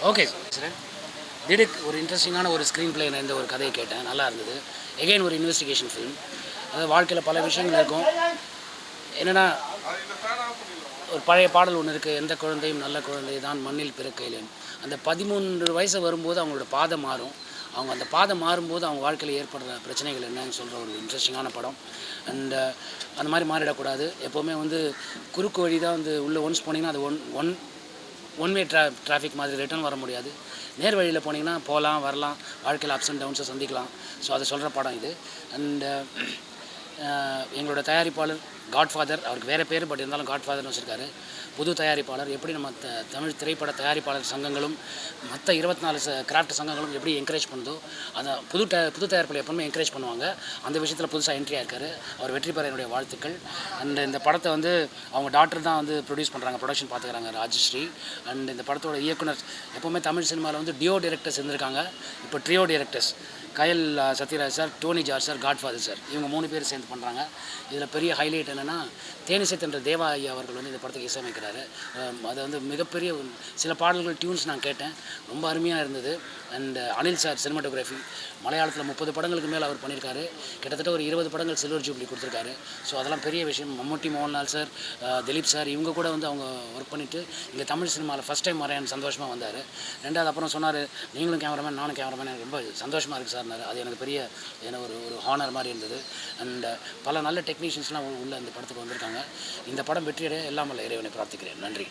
Okay sir, திடுக் ஒரு இன்ட்ரெஸ்டிங்கான ஒரு ஸ்க்ரீன் பிளே இந்த ஒரு கதையை கேட்டேன், நல்லா இருந்தது. எகெயின் ஒரு இன்வெஸ்டிகேஷன் ஃபிலிம். அதாவது வாழ்க்கையில் பல விஷயங்கள் இருக்கும். என்னென்னா, ஒரு பழைய பாடல் ஒன்று இருக்குது, எந்த குழந்தையும் நல்ல குழந்தை தான் மண்ணில் பிறக்கையிலேன். அந்த 13 வயசு வரும்போது அவங்களோட பாதை மாறும். அவங்க அந்த பாதை மாறும்போது அவங்க வாழ்க்கையில் ஏற்படுற பிரச்சனைகள் என்னன்னு சொல்கிற ஒரு இன்ட்ரெஸ்டிங்கான படம். அண்ட் அந்த மாதிரி மாறிடக்கூடாது. எப்போவுமே குறுக்கு வழி தான் உள்ளே ஒன்ஸ் போனீங்கன்னா அது ஒன் வே டிராஃபிக் மாதிரி ரிட்டர்ன் வர முடியாது. நேர் வழியில் போனீங்கன்னா போகலாம், வரலாம், வாழ்க்கையில் அப்ஸ் அண்ட் டவுன்ஸை சந்திக்கலாம். ஸோ அதை சொல்கிற படம் இது. அண்டு எங்களோட தயாரிப்பாளர் காட்ஃபாதர், அவருக்கு வேறு பேர், பட் இருந்தாலும் காட்ஃபாதர்னு வச்சுருக்காரு. புது தயாரிப்பாளர். எப்படி நம்ம தமிழ் திரைப்பட தயாரிப்பாளர் சங்கங்களும் மற்ற 24 கிராஃப்ட் சங்கங்களும் எப்படி என்கரேஜ் பண்ணுதோ, அதை புது தயாரிப்பாளர் எப்பவுமே என்கரேஜ் பண்ணுவாங்க. அந்த விஷயத்தில் புதுசாக என்ட்ரி ஆயிருக்காரு. அவர் வெற்றி பெற என்னுடைய வாழ்த்துக்கள். அண்ட் இந்த படத்தை அவங்க டாக்டர் தான் ப்ரொடியூஸ் பண்ணுறாங்க, ப்ரொடக்ஷன் பார்த்துக்கிறாங்க, ராஜஸ்ரீ. அண்ட் இந்த படத்தோட இயக்குனர், எப்போவுமே தமிழ் சினிமாவில் டியோ டைரக்டர்ஸ் இருந்திருக்காங்க. இப்போ trio directors Kayal Sathyaraj sir, Tony George sir, Godfather sir, இவங்க 3 பேர் சேர்ந்து பண்ணுறாங்க. இதில் பெரிய ஹைலைட் என்னென்னா, தேனிசை தென்ற தேவா ஐயா அவர்கள் இந்த படத்துக்கு இசையமைக்கிறாரு. அது மிகப்பெரிய சில பாடல்கள் டியூன்ஸ் நான் கேட்டேன், ரொம்ப அருமையாக இருந்தது. அண்ட் அனில் சார் சினிமாட்டோகிராஃபி, மலையாளத்தில் 30 படங்களுக்கு மேலே அவர் பண்ணியிருக்காரு. கிட்டத்தட்ட ஒரு 20 படங்கள் சில்வர் ஜூப்ளி கொடுத்துருக்காரு. ஸோ அதெல்லாம் பெரிய விஷயம். மம்முட்டி, மோகன்லால் சார், திலீப் சார், இவங்க கூட அவங்க ஒர்க் பண்ணிவிட்டு இங்கே தமிழ் சினிமாவில் ஃபஸ்ட் டைம் வரேன், சந்தோஷமாக வந்தார். ரெண்டாவது அப்புறம் சொன்னார், நீங்களும் கேமராமேன், நானும் கேமராமேன், எனக்கு ரொம்ப சந்தோஷமாக இருக்குது சார்னார். அது எனக்கு பெரிய ஒரு ஹானர் மாதிரி இருந்தது. அண்ட் பல நல்ல டெக்னீஷியன்ஸ்லாம் உள்ள இந்த படத்துக்கு வந்திருக்காங்க. இந்த படம் வெற்றியடைய எல்லாம் வல்ல இறைவனை பிரார்த்திக்கிறேன். நன்றி.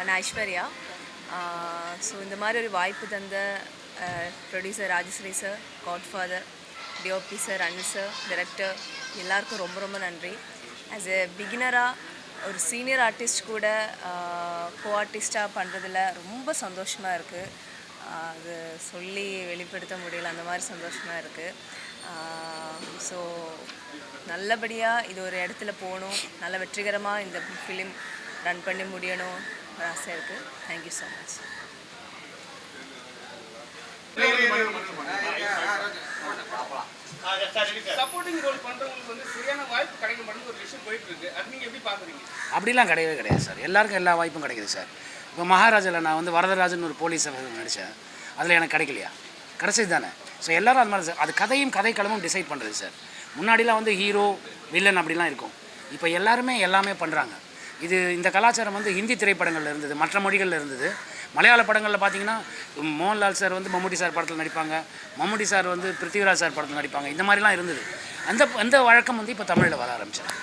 நான் ஐஸ்வர்யா. ஸோ இந்த மாதிரி ஒரு வாய்ப்பு தந்த producer Rajashree sir, godfather, DOP sir, Anil sir, director எல்லாருக்கும் ரொம்ப ரொம்ப நன்றி. ஆஸ் எ பிகினராக ஒரு சீனியர் ஆர்டிஸ்ட் கூட கோ ஆர்டிஸ்டாக பண்ணுறதுல ரொம்ப சந்தோஷமாக இருக்குது. அது சொல்லி வெளிப்படுத்த முடியல, அந்த மாதிரி சந்தோஷமாக இருக்குது. ஸோ நல்லபடியாக இது ஒரு இடத்துல போகணும், நல்ல வெற்றிகரமாக இந்த ஃபிலிம் ரன் பண்ணி முடியணும் ஒரு ஆசை இருக்குது. Thank you so much. அப்படிலாம் கிடையவே கிடையாது சார். எல்லாருக்கும் எல்லா வாய்ப்பும் கிடைக்குது சார். இப்போ மகாராஜாவில் நான் வரதராஜன் ஒரு போலீஸ் நடித்தேன், அதில் எனக்கு கிடைக்கலையா? கிடைச்சது தானே. ஸோ எல்லோரும் அது மாதிரி சார். அது கதையும் கதைக்களமும் டிசைட் பண்ணுறது சார். முன்னாடிலாம் ஹீரோ வில்லன் அப்படிலாம் இருக்கும். இப்போ எல்லாருமே எல்லாமே பண்ணுறாங்க. இந்த கலாச்சாரம் ஹிந்தி திரைப்படங்களில் இருந்தது, மற்ற மொழிகளில் இருந்தது. மலையாள படங்களில் பார்த்தீங்கன்னா மோகன்லால் சார் மம்முட்டி சார் படத்தில் நடிப்பாங்க, மம்முட்டி சார் பிருத்திவிராஜ் சார் படத்தில் நடிப்பாங்க. இந்த மாதிரிலாம் இருந்தது. அந்த வழக்கம் இப்போ தமிழில் வர ஆரம்பிச்சிடும்.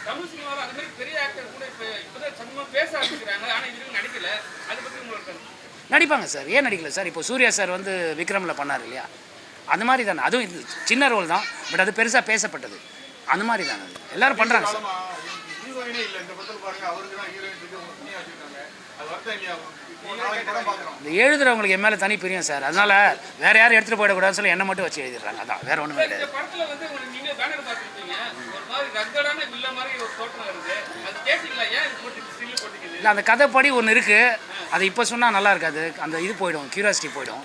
நடிப்பாங்க சார். ஏன் நடிக்கல சார்? இப்போ சூர்யா சார் விக்ரமில் பண்ணார் இல்லையா, அந்த மாதிரி தானே. அதுவும் இது சின்ன ரோல் தான், பட் அது பெருசாக பேசப்பட்டது. அந்த மாதிரி தானே அது எல்லோரும் பண்ணுறாங்க சார். இந்த எழுதுறவங்களுக்கு என் மேலே தனி பிரியம் சார். அதனால வேற யாரும் எடுத்துகிட்டு போயிடக்கூடாதுன்னு சொல்லி என்ன மட்டும் வச்சு எழுதிடுறாங்க. அதான், வேற ஒன்றுமே கிடையாது. இல்லை, அந்த கதைப்படி ஒன்று இருக்குது, அது இப்போ சொன்னால் நல்லா இருக்காது. அந்த இது போயிடும், கியூரியாசிட்டி போயிடும்.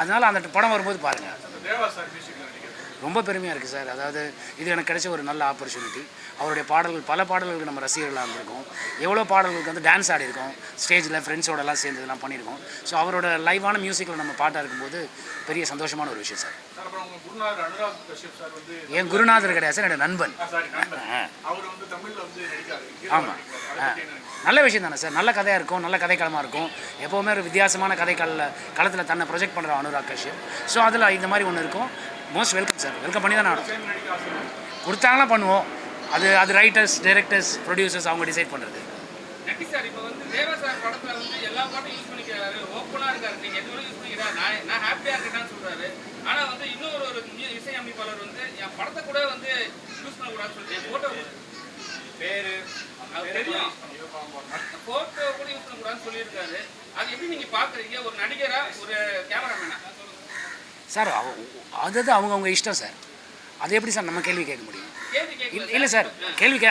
அதனால அந்த படம் வரும்போது பாருங்கள். ரொம்ப பெருமையாக இருக்குது சார். அதாவது இது எனக்கு கிடைச்ச ஒரு நல்ல ஆப்பர்ச்சுனிட்டி. அவருடைய பாடல்கள், பல பாடல்களுக்கு நம்ம ரசிகர்களாக இருந்திருக்கோம். எவ்வளோ பாடல்களுக்கு டான்ஸ் ஆடி இருக்கோம், ஸ்டேஜில் ஃப்ரெண்ட்ஸோடலாம் சேர்ந்து இதெல்லாம் பண்ணியிருக்கோம். ஸோ அவரோட லைவான மியூசிக்கில் நம்ம பாட்டாக இருக்கும்போது பெரிய சந்தோஷமான ஒரு விஷயம் சார். என் குருநாதர் கிடையாது சார், என்னோட நண்பன். ஆமாம், நல்ல விஷயம் தானே சார். நல்ல கதையாக இருக்கும், நல்ல கதைக்களமாக இருக்கும். எப்போவுமே ஒரு வித்தியாசமான களத்தில் தன்னை ப்ரொஜெக்ட் பண்ணுற அனுராக் கஷ்யப். ஸோ அதில் இந்த மாதிரி ஒன்று இருக்கும். Most welcome sir. வெல்கம் பண்ணி தான் நான் கொடுத்தாங்கன்னா பண்ணுவோம். அது ரைட்டர்ஸ், டைரக்டர்ஸ், ப்ரொடியூசர்ஸ் அவங்க டிசைட் பண்ணுறது. சார் அவங்கவுங்க இஷ்டம் சார். அது எப்படி சார் நம்ம கேள்வி கேட்க முடியும்? இல்லை சார்,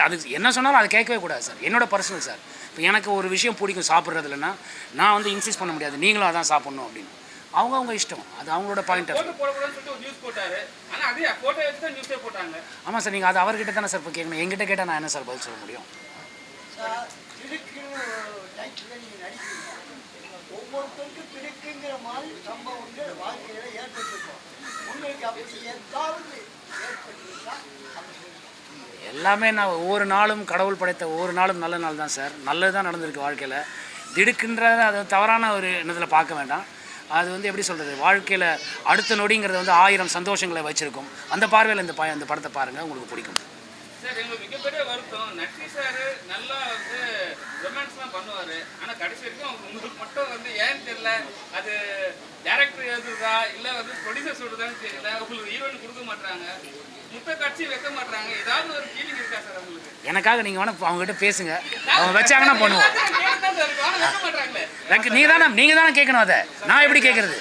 அது என்ன சொன்னாலும் அது கேட்கவே கூடாது சார். என்னோட பர்சனல் சார். இப்போ எனக்கு ஒரு விஷயம் பிடிக்கும் சாப்பிட்றதுலன்னா நான் வந்து இன்சிஸ்ட் பண்ண முடியாது நீங்களும் அதான் சாப்பிட்ணும் அப்படின்னு. அவங்க இஷ்டம், அது அவங்களோட பாயிண்ட் ஆஃப். ஆமாம் சார், நீங்கள் அது அவர்கிட்ட தானே சார் இப்போ கேட்கணும். எங்கிட்ட கேட்டால் நான் என்ன சார் பதில் சொல்ல முடியும்? ஒவ்வொருத்தருக்கும் பிடிக்குங்கிற மாதிரி சம்பவங்கள் வாழ்க்கையில ஏற்பட்டிருக்கும். உங்களுக்கு அப்படி ஏதாவது ஏற்பட்டிருக்கா? எல்லாமே நான் ஒவ்வொரு நாளும் கடவுள் படைத்த ஒவ்வொரு நாளும் நல்ல நாள் தான் சார். நல்லது தான் நடந்திருக்கு வாழ்க்கையில். திடுக்குன்றத அது தவறான ஒரு எண்ணத்தில் பார்க்க வேண்டாம். அது வந்து எப்படி சொல்கிறது, வாழ்க்கையில் அடுத்த நொடிங்கிறது வந்து 1000 சந்தோஷங்களை வச்சுருக்கும். அந்த பார்வையில் இந்த படத்தை பாருங்கள், உங்களுக்கு பிடிக்கும். சார் எங்களுக்கு மிகப்பெரிய வருத்தம், நட்ரி சார் நல்லா வந்து ரொமான்ஸ்லாம் பண்ணுவார். ஆனால் கடைசி வரைக்கும் உங்களுக்கு மட்டும் வந்து ஏன்னு தெரியல, அது டேரக்டர் எழுதுறதா இல்லை வந்து ப்ரொடியூசர் சொல்கிறதான்னு தெரியல, உங்களுக்கு ஹீரோயின் கொடுக்க மாட்டாங்க, முத்த காட்சி வைக்க மாட்டாங்க. ஏதாவது ஒரு ஃபீலிங் இருக்கா சார் உங்களுக்கு? எனக்காக நீங்கள் வேணால் அவங்ககிட்ட பேசுங்க, அவங்க வச்சாங்கன்னா பண்ணுவோம். நீங்கள் தானே கேட்கணும். அதை நான் எப்படி கேட்குறது?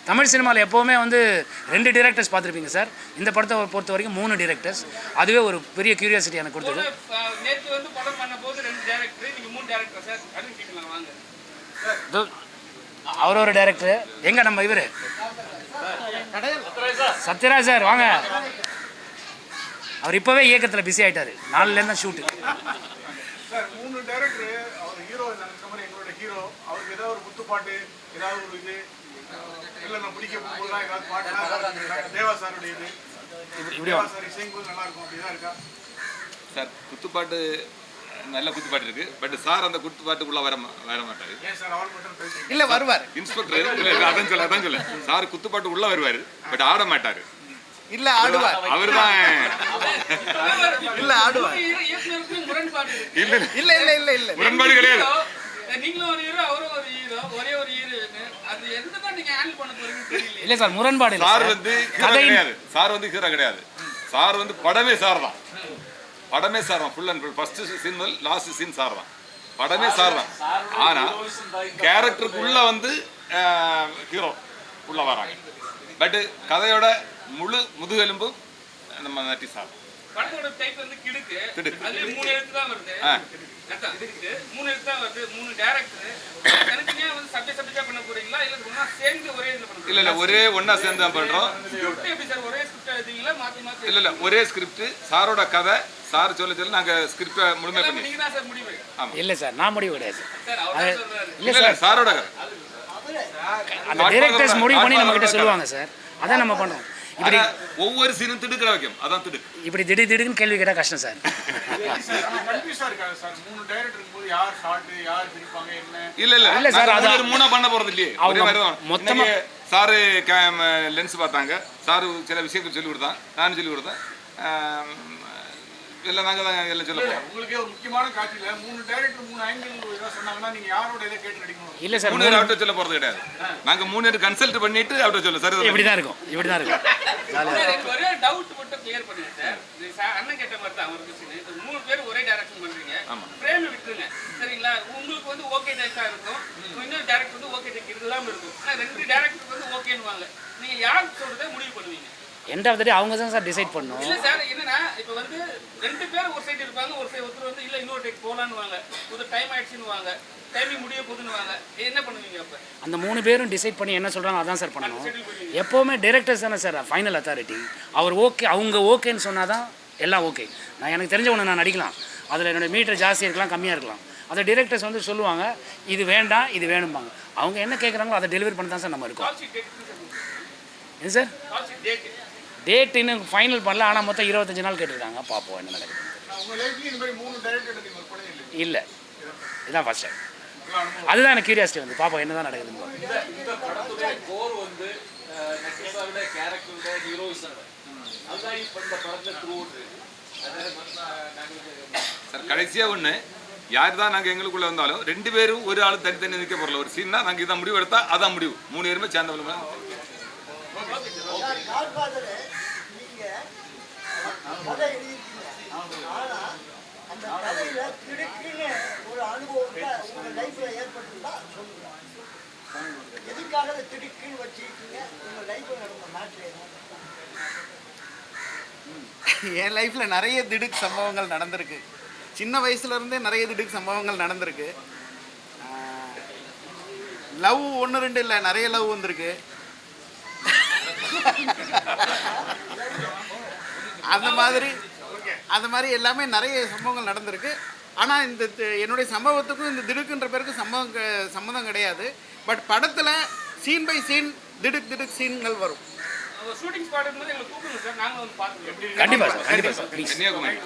தமிழ் சினிமாவில் எப்போவுமே வந்து 2 டிரெக்டர்ஸ் பார்த்துருப்பீங்க சார். இந்த படத்தை பொறுத்த வரைக்கும் 3 டிரெக்டர்ஸ். அதுவே ஒரு பெரிய கியூரியாசிட்டி எனக்கு கொடுத்தது. நேற்று வந்து படம் பண்ணும்போது 2 டேரக்டர், நீங்கள் 3 டேரக்டர் சார். அதுவும் கேட்கலாம் வாங்க. அவர் ஒரு டேரக்டர். எங்கே நம்ம இவர் சத்யராஜ் சார் வாங்க. அவர் இப்போவே இயக்கத்தில் பிஸி ஆகிட்டார். 4லேருந்து தான் ஷூட்டு. சார் 3 டேரக்டர், அவர் ஹீரோ எங்களோட ஹீரோ. அவருக்கு ஏதாவது ஒரு குத்துப்பாட்டு, ஏதாவது ஒரு இது இல்லை நான் பிடிக்க போகும்போதுலாம் ஏதாவது பாட்டு தேவா சாருடைய இது தேவா சார் இசைங்கும்போது நல்லா இருக்கும். அப்படிதான் இருக்கா சார்? குத்துப்பாட்டு நல்ல குத்துப்பாட்டு இருக்கு. பட் சார் அந்த குத்துப்பாட்டுக்குள்ள வர மாட்டாரு. ஏன் சார் அவர் மட்டும் இல்ல வருவார் இன்ஸ்பெக்டர். அதான் சொல்ல சார் குத்துப்பாட்டு உள்ள வருவாரு, பட் ஆட மாட்டாரு. இல்ல ஆடுவார். அவர்தான் இல்ல ஆடுவார். இல்ல இல்ல இல்ல இல்ல இல்ல முரண்பாடு கிடையாது. நீங்களும் ஒரு ஹீரோ, அவரும் ஒரு ஹீரோ, ஒரே ஒரு ஹீரோயின். அது என்னதான் நீங்க ஹேண்டில் பண்ண போறீங்கன்னு தெரியல. இல்லை சார், முரண்பாடு இல்லை. சார் வந்து ஹீரோ கிடையாது. சார் வந்து ஹீரோ கிடையாது. சார் வந்து படமே சார் தான். படமே சார் தான். Full and full first scene முதல் லாஸ்ட் சீன் சார் தான். படமே சார் தான். ஆனா கேரக்டருக்குள்ள வந்து ஹீரோ உள்ள வராங்க. பட் கதையோட முழு முதுகெலும்பு நம்ம நட்டி சார். படத்தோட டைப் வந்து கிடுக்கு. அது 3 எழுத்து தான் வருது. இதுக்கு 3 எழுத்து தான் வருது. 3 டைரக்டர் தனித்தனியா வந்து சப்ஜெக்டா பண்ண போறீங்களா இல்ல ஒண்ணா சேர்ந்து ஒரே இதுல பண்ண போறீங்களா? இல்ல ஒரே ஒண்ணா சேர்ந்து தான் பண்றோம். ஸ்கிரிப்ட் எப்படி சார் ஒரே ஸ்கிரிப்ட் எழுதுவீங்களா மாத்தி மாத்தி? இல்ல ஒரே ஸ்கிரிப்ட். சாரோட கதை சார் சொல்ல நாங்க ஸ்கிரிப்ட முழுமை பண்ணி. நீங்க தான் சார் முடிவு. ஆமா. இல்ல சார், நான் முடிவு கிடையாது சார். அவர் சொல்றாரு. இல்ல சார், சாரோட கதை அந்த டைரக்டர்ஸ் முடிவு பண்ணி நம்ம கிட்ட சொல்லுவாங்க சார். அதான் நம்ம பண்றோம். இப்படி ஒவ்வொரு சீனும் திடுக்கிற வைக்கும். அதான் திடுக்கு. இப்படி திடீர்னு கேள்வி கேட்டா கஷ்டம் சார். கன்ஃபியூஸா இருக்காங்க சார். 3 டைரக்டர் இருக்கும்போது யார் ஷாட் யார் பிரிப்பாங்க என்ன? இல்ல சார், அது மூணா பண்ண போறது இல்லையே. ஒரே மாதிரி தான் மொத்தமா சாரு லென்ஸ் பார்த்தாங்க. சாரு சில விஷயங்கள் சொல்லி கொடுத்தான், நானும் சொல்லி கொடுத்தேன். இல்ல நாங்க தான் எல்லாம் சொல்ல போறோம். உங்களுக்கு ஒரு முக்கியமான காட்சியில 3 டைரக்டர் 3 ஆங்கிள் ஏதாவது சொன்னாங்கன்னா நீங்க யாரோட இதை கேட்டு நடிக்கணும்? இல்ல சார், 3 அவர்ட்ட சொல்ல போறது கிடையாது. நாங்க 3 பேர் கன்சல்ட் பண்ணிட்டு அவர்ட்ட சொல்ல சார். இப்படி தான் இருக்கும். எனக்கு ஒரே டவுட் மட்டும் கிளியர் பண்ணுங்க சார். அண்ணன் கேட்ட மாதிரி தான் ஒரு விஷயம். இந்த 3 பேர் ஒரே டைரக்ஷன் பண்றீங்க. ஃப்ரேம் விட்டுருங்க சரிங்களா? உங்களுக்கு வந்து ஓகே டேக்கா இருக்கும், இன்னொரு டைரக்டர் வந்து ஓகே டேக் இல்லாம இருக்கும். ஆனா 2 டைரக்டர் வந்து ஓகேன்னுவாங்க. நீங்க யாருக்கு சொல்றதை முடிவு பண்ணுவீங்க? எண்ட் ஆஃப் த டே அவங்க தான் சார் டிசைட் பண்ணணும். இல்ல சார், என்னன்னா இப்போ வந்து 2 பேர் ஒரு சைடு இருப்பாங்க, ஒருத்தர் வந்து இல்ல இன்னொரு டேக் போலான்னுவாங்க, ஒரு டைம் ஆயிடுச்சுன்னுவாங்க, டைமிங் முடிய போகுதுன்னுவாங்க. என்ன பண்ணுவீங்க அப்ப? அந்த 3 பேரும் டிசைட் பண்ணி என்ன சொல்றாங்க அதான் சார் பண்ணணும். எப்போவுமே டைரக்டர்ஸ் தானே சார் ஃபைனல் அத்தாரிட்டி. அவர் ஓகே, அவங்க ஓகேன்னு சொன்னாதான் எல்லாம் ஓகே. எனக்கு தெரிஞ்ச ஒன்று நான் நடிக்கலாம், அதில் என்னோட மீட்டர் ஜாஸ்தியாக இருக்கலாம் கம்மியாக இருக்கலாம். அதை டைரக்டர்ஸ் வந்து சொல்லுவாங்க இது வேண்டாம் இது வேணும்பாங்க. அவங்க என்ன கேட்குறாங்களோ அதை டெலிவரி பண்ண தான் சார் நம்ம இருக்கோம். என்ன சார் டேட் இன்னும் ஃபைனல் பண்ணல, ஆனால் மொத்தம் 25 நாள் கேட்டிருக்காங்க. பார்ப்போம் என்ன நடக்குது. இல்லை, இதுதான் ஃபர்ஸ்ட் டைம். அதுதான் எனக்கு கியூரியாசிட்டி வந்து பார்ப்போம் என்ன தான் நடக்குதுன்னு. சார் கடைசியா ஒன்று, யார் தான் நாங்கள் எங்களுக்குள்ள வந்தாலும் 2 பேரும் ஒரு ஆள் தனித்தனி நிற்க போகிறல. ஒரு சீன்னா நாங்கள் இதான் முடிவு எடுத்தா அதான் முடிவு. 3 பேருமே சேர்ந்தவங்க. கதை எழுதிருக்கீங்க. ஆனா அந்த கதையில திடுக்குன்னு ஒரு அனுபவத்தை உங்க லைஃப்ல ஏற்பட்டுதான் சொல்லுங்க. எதுக்காக அதை திடுக்குன்னு வச்சிருக்கீங்க? உங்கள் லைஃப்பில் நடந்த மேட்ரு என்ன? என் லைஃப்பில் நிறைய திடுக்கு சம்பவங்கள் நடந்திருக்கு. சின்ன வயசுலேருந்தே நிறைய திடுக்கு சம்பவங்கள் நடந்திருக்கு. லவ் 1 2 இல்லை, நிறைய லவ் வந்திருக்கு. அந்த மாதிரி எல்லாமே நிறைய சம்பவங்கள் நடந்திருக்கு. ஆனால் இந்த என்னுடைய சம்பவத்துக்கும் இந்த திடுக்குன்ற பேருக்கு சம்மந்தம் கிடையாது. பட் படத்தில் சீன் பை சீன் திடுக்கு சீன்கள் வரும். ஷூட்டிங் ஸ்பாட் இருக்கும்போது எங்களை கூப்பிடுங்க சார், நாங்களும் வந்து பார்த்துக்கிறோம். கண்டிப்பாக சார், கண்டிப்பாக சார், ப்ளீஸ். கன்னியாகுமரி